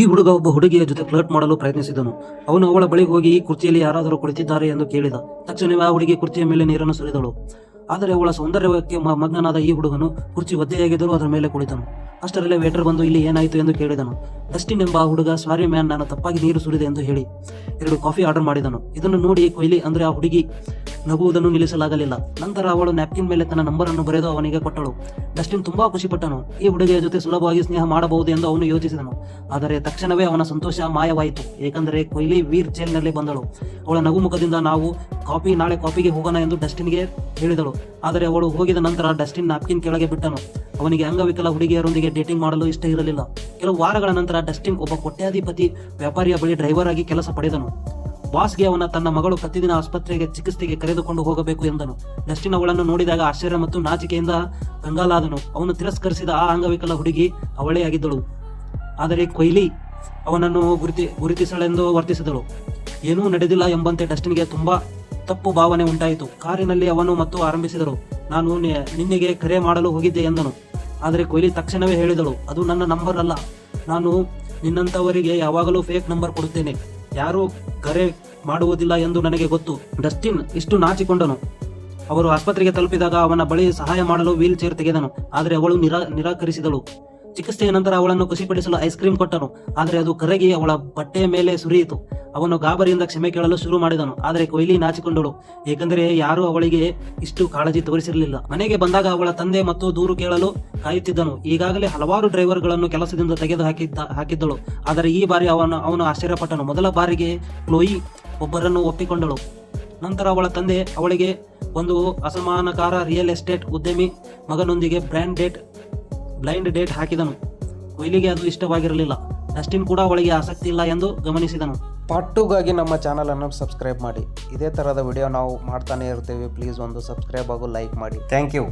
ಈ ಹುಡುಗ ಒಬ್ಬ ಹುಡುಗಿಯ ಜೊತೆ ಫ್ಲರ್ಟ್ ಮಾಡಲು ಪ್ರಯತ್ನಿಸಿದನು. ಅವನು ಅವಳ ಬಳಿಗೆ ಹೋಗಿ ಈ ಕುರ್ಚಿಯಲ್ಲಿ ಯಾರಾದರೂ ಕುಳಿತಿದ್ದಾರೆ ಎಂದು ಕೇಳಿದ. ತಕ್ಷಣವೇ ಆ ಹುಡುಗಿ ಕುರ್ಚಿಯ ಮೇಲೆ ನೀರನ್ನು ಸುರಿದಳು. ಆದರೆ ಅವಳ ಸೌಂದರ್ಯಕ್ಕೆ ಮಗ್ನನಾದ ಈ ಹುಡುಗನು ಕುರ್ಚಿ ಒದ್ದೆಯಾಗಿದ್ದರೂ ಅದರ ಮೇಲೆ ಕುಳಿತನು. ಅಷ್ಟರಲ್ಲೇ ವೇಟರ್ ಬಂದು ಇಲ್ಲಿ ಏನಾಯಿತು ಎಂದು ಕೇಳಿದನು. ಡಸ್ಟಿನ್ ಎಂಬ ಹುಡುಗ ಸಾರಿ ಮ್ಯಾನ್, ನಾನು ತಪ್ಪಾಗಿ ನೀರು ಸುರಿದೆ ಎಂದು ಹೇಳಿ 2 ಕಾಫಿ ಆರ್ಡರ್ ಮಾಡಿದನು. ಇದನ್ನು ನೋಡಿ ಕೊಹ್ಲಿ ಅಂದ್ರೆ ಆ ಹುಡುಗಿ ನಗುವುದನ್ನು ನಿಲ್ಲಿಸಲಾಗಲಿಲ್ಲ. ನಂತರ ಅವಳು ನ್ಯಾಪ್ಕಿನ್ ಮೇಲೆ ತನ್ನ ನಂಬರ್ ಅನ್ನು ಬರೆದು ಅವನಿಗೆ ಕೊಟ್ಟಳು. ಡಸ್ಟಿನ್ ತುಂಬಾ ಖುಷಿಪಟ್ಟನು. ಈ ಹುಡುಗಿಯ ಜೊತೆ ಸುಲಭವಾಗಿ ಸ್ನೇಹ ಮಾಡಬಹುದು ಎಂದು ಅವನು ಯೋಚಿಸಿದನು. ಆದರೆ ತಕ್ಷಣವೇ ಅವನ ಸಂತೋಷ ಮಾಯವಾಯಿತು, ಏಕೆಂದರೆ ಕೊಹ್ಲಿ ವೀರ್ ಜೈಲಿನಲ್ಲಿ ಬಂದಳು. ಅವಳ ನಗುಮುಖದಿಂದ ನಾವು ನಾಳೆ ಕಾಫಿಗೆ ಹೋಗೋಣ ಎಂದು ಡಸ್ಟಿನ್ಗೆ ಹೇಳಿದಳು. ಆದರೆ ಅವಳು ಹೋಗಿದ ನಂತರ ಡಸ್ಟಿನ್ ನ್ಯಾಪ್ಕಿನ್ ಕೆಳಗೆ ಬಿಟ್ಟನು. ಅವನಿಗೆ ಅಂಗವಿಕಲ ಹುಡುಗಿಯರೊಂದಿಗೆ ಡೇಟಿಂಗ್ ಮಾಡಲು ಇಷ್ಟ ಇರಲಿಲ್ಲ. ಕೆಲವು ವಾರಗಳ ನಂತರ ಡಸ್ಟಿನ್ ಒಬ್ಬ ಕೋಟ್ಯಾಧಿಪತಿ ವ್ಯಾಪಾರಿಯ ಬಳಿ ಡ್ರೈವರ್ ಆಗಿ ಕೆಲಸ ಪಡೆದನು. ಬಾಸ್ಗೆ ತನ್ನ ಮಗಳು ಪ್ರತಿದಿನ ಆಸ್ಪತ್ರೆಗೆ ಚಿಕಿತ್ಸೆಗೆ ಕರೆದುಕೊಂಡು ಹೋಗಬೇಕು ಎಂದನು. ಡಸ್ಟಿನ್ ಅವಳನ್ನು ನೋಡಿದಾಗ ಆಶ್ಚರ್ಯ ಮತ್ತು ನಾಚಿಕೆಯಿಂದ ಕಂಗಾಲಾದನು. ಅವನು ತಿರಸ್ಕರಿಸಿದ ಆ ಅಂಗವಿಕಲ ಹುಡುಗಿ ಅವಳೇ ಆಗಿದ್ದಳು. ಆದರೆ ಕೊಹ್ಲಿ ಅವನನ್ನು ಗುರುತಿಸಲೆಂದು ವರ್ತಿಸಿದಳು. ಏನೂ ನಡೆದಿಲ್ಲ ಎಂಬಂತೆ ಡಸ್ಟಿನ್ಗೆ ತುಂಬಾ ತಪ್ಪು ಭಾವನೆ ಉಂಟಾಯಿತು. ಕಾರಿನಲ್ಲಿ ಅವನು ಮತ್ತು ಆರಂಭಿಸಿದರು. ನಾನು ನಿನ್ನೆಗೆ ಕರೆ ಮಾಡಲು ಹೋಗಿದ್ದೆ ಎಂದನು. ಆದರೆ ಕೊಹ್ಲಿ ತಕ್ಷಣವೇ ಹೇಳಿದಳು, ಅದು ನನ್ನ ನಂಬರ್ ಅಲ್ಲ. ನಾನು ನಿನ್ನಂತವರಿಗೆ ಯಾವಾಗಲೂ ಫೇಕ್ ನಂಬರ್ ಕೊಡುತ್ತೇನೆ. ಯಾರೂ ಕರೆ ಮಾಡುವುದಿಲ್ಲ ಎಂದು ನನಗೆ ಗೊತ್ತು. ಡಸ್ಟಿನ್ ಇಷ್ಟು ನಾಚಿಕೊಂಡನು. ಅವರು ಆಸ್ಪತ್ರೆಗೆ ತಲುಪಿದಾಗ ಅವನ ಬಳಿ ಸಹಾಯ ಮಾಡಲು ವೀಲ್ ಚೇರ್ ತೆಗೆದನು. ಆದರೆ ಅವಳು ನಿರಾಕರಿಸಿದಳು. ಚಿಕಿತ್ಸೆಯ ನಂತರ ಅವಳನ್ನು ಖುಷಿಪಡಿಸಲು ಐಸ್ ಕ್ರೀಮ್ ಕೊಟ್ಟನು. ಆದರೆ ಅದು ಕರಗಿ ಅವಳ ಬಟ್ಟೆಯ ಮೇಲೆ ಸುರಿಯಿತು. ಅವನು ಗಾಬರಿಯಿಂದ ಕ್ಷಮೆ ಕೇಳಲು ಶುರು ಮಾಡಿದನು. ಆದರೆ ಕೊಹ್ಲಿ ನಾಚಿಕೊಂಡಳು, ಏಕೆಂದರೆ ಯಾರೂ ಅವಳಿಗೆ ಇಷ್ಟು ಕಾಳಜಿ ತೋರಿಸಿರಲಿಲ್ಲ. ಮನೆಗೆ ಬಂದಾಗ ಅವಳ ತಂದೆ ಮತ್ತು ದೂರು ಕೇಳಲು ಕಾಯುತ್ತಿದ್ದನು. ಈಗಾಗಲೇ ಹಲವಾರು ಡ್ರೈವರ್ಗಳನ್ನು ಕೆಲಸದಿಂದ ತೆಗೆದು ಹಾಕಿದ್ದಳು. ಆದರೆ ಈ ಬಾರಿ ಅವನು ಆಶ್ಚರ್ಯಪಟ್ಟನು. ಮೊದಲ ಬಾರಿಗೆ ಕ್ಲೋಯಿ ಒಬ್ಬರನ್ನು ಒಪ್ಪಿಕೊಂಡಳು. ನಂತರ ಅವಳ ತಂದೆ ಅವಳಿಗೆ ಒಂದು ಅಸಮಾನಕಾರ ರಿಯಲ್ ಎಸ್ಟೇಟ್ ಉದ್ಯಮಿ ಮಗನೊಂದಿಗೆ ಬ್ಲೈಂಡ್ ಡೇಟ್ ಹಾಕಿದನು. ಕೊಹ್ಲಿಗೆ ಅದು ಇಷ್ಟವಾಗಿರಲಿಲ್ಲ. ಡಸ್ಟಿನ್ ಕೂಡ ಅವಳಿಗೆ ಆಸಕ್ತಿ ಇಲ್ಲ ಎಂದು ಗಮನಿಸಿದನು. ಪಾರ್ಟ್ 2ಗಾಗಿ ನಮ್ಮ ಚಾನಲನ್ನು ಸಬ್ಸ್ಕ್ರೈಬ್ ಮಾಡಿ. ಇದೇ ಥರದ ವಿಡಿಯೋ ನಾವು ಮಾಡ್ತಾನೆ ಇರ್ತೀವಿ. ಪ್ಲೀಸ್ ಒಂದು ಸಬ್ಸ್ಕ್ರೈಬ್ ಹಾಗೂ ಲೈಕ್ ಮಾಡಿ. Thank you.